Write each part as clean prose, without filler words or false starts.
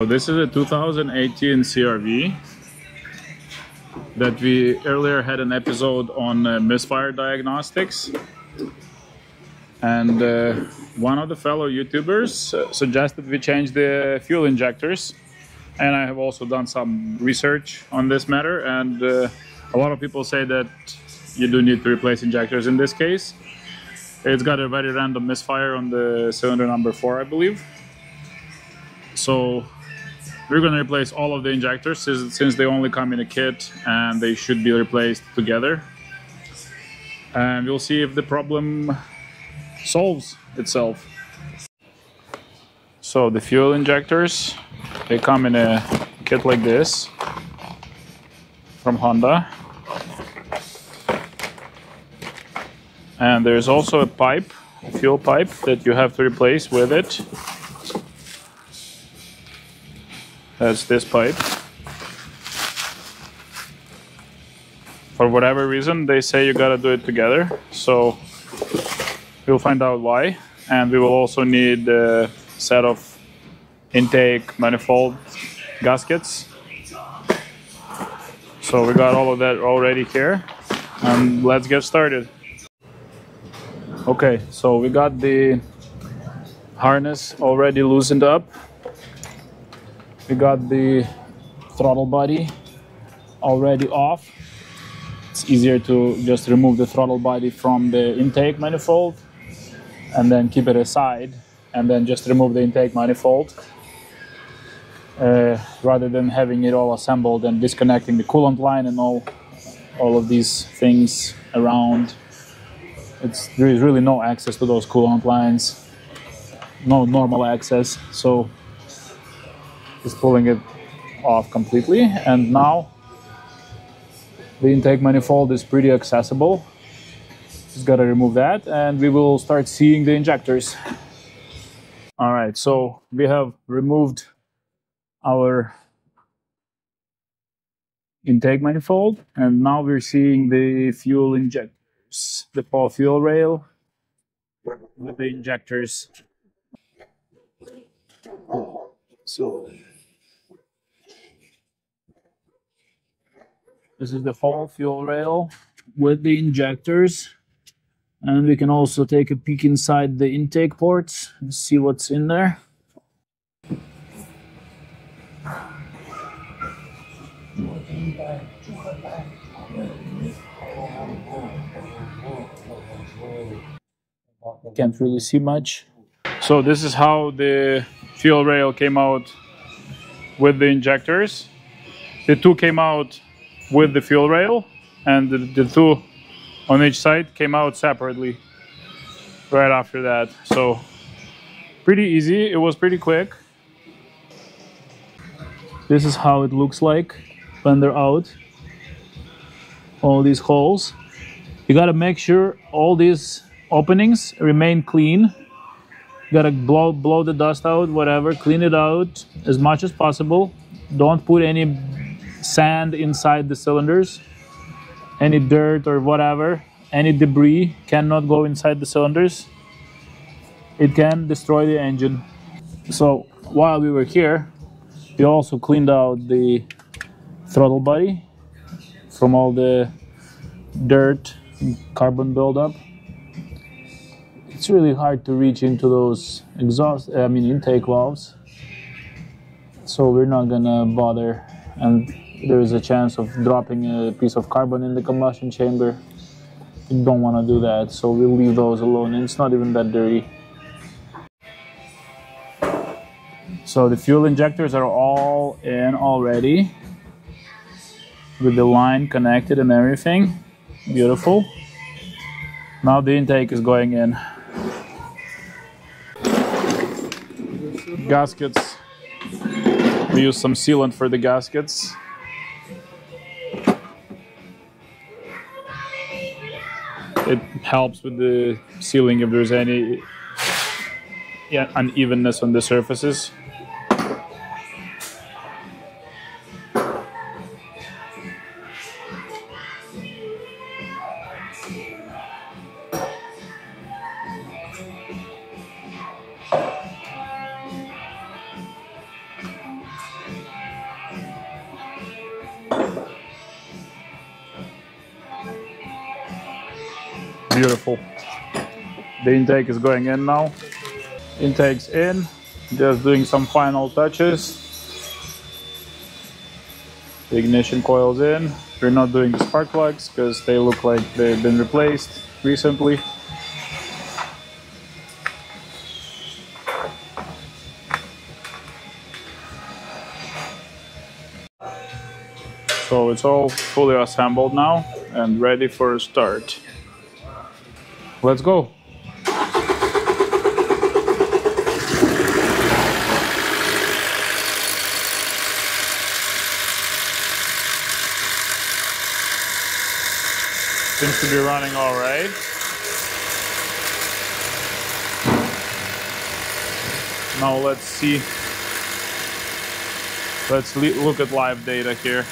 So this is a 2018 CRV that we earlier had an episode on misfire diagnostics, and one of the fellow YouTubers suggested we change the fuel injectors, and I have also done some research on this matter, and a lot of people say that you do need to replace injectors in this case. It's got a very random misfire on the cylinder number 4, I believe. So we're going to replace all of the injectors since they only come in a kit and they should be replaced together. And we'll see if the problem solves itself. So the fuel injectors, they come in a kit like this from Honda. And there's also a pipe, a fuel pipe, that you have to replace with it. That's this pipe. For whatever reason, they say you gotta do it together, so we'll find out why. And we will also need a set of intake manifold gaskets. So we got all of that already here, and let's get started. Okay, so we got the harness already loosened up. We got the throttle body already off. It's easier to just remove the throttle body from the intake manifold and then keep it aside and then just remove the intake manifold rather than having it all assembled and disconnecting the coolant line and all of these things around. There is really no access to those coolant lines, no normal access, so just pulling it off completely. And now the intake manifold is pretty accessible. Just gotta remove that and we will start seeing the injectors. All right, so we have removed our intake manifold and now we're seeing the fuel injectors, the fuel rail with the injectors. So this is the whole fuel rail with the injectors, and we can also take a peek inside the intake ports and see what's in there. Can't really see much. So this is how the fuel rail came out with the injectors. The two came out with the fuel rail, and the two on each side came out separately right after that. So pretty easy, it was pretty quick. This is how it looks like when they're out, all these holes. You gotta make sure all these openings remain clean. You gotta blow the dust out, whatever, clean it out as much as possible. Don't put any sand inside the cylinders, any dirt or whatever, any debris cannot go inside the cylinders. It can destroy the engine. So while we were here, we also cleaned out the throttle body from all the dirt and carbon buildup. It's really hard to reach into those intake valves, so we're not gonna bother, and there is a chance of dropping a piece of carbon in the combustion chamber. You don't want to do that, so we'll leave those alone, and it's not even that dirty. So the fuel injectors are all in already with the line connected and everything. Beautiful. Now the intake is going in. Gaskets. We use some sealant for the gaskets. It helps with the sealing if there's any unevenness on the surfaces. Beautiful. The intake is going in now. Intake's in, just doing some final touches. The ignition coil's in. We're not doing the spark plugs because they look like they've been replaced recently. So it's all fully assembled now and ready for a start. Let's go. Seems to be running all right. Now let's see. Let's look at live data here.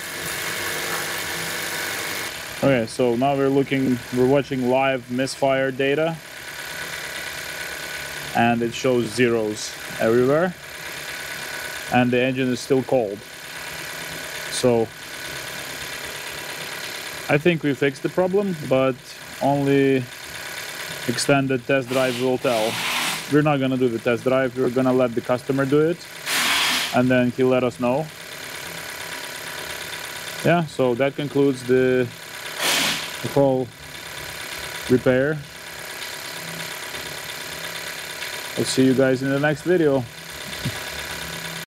Okay, so now we're watching live misfire data, and it shows zeros everywhere, and the engine is still cold. So I think we fixed the problem, but only extended test drive will tell. We're not gonna do the test drive, we're gonna let the customer do it, and then he'll let us know. Yeah, so that concludes the whole repair. I'll see you guys in the next video.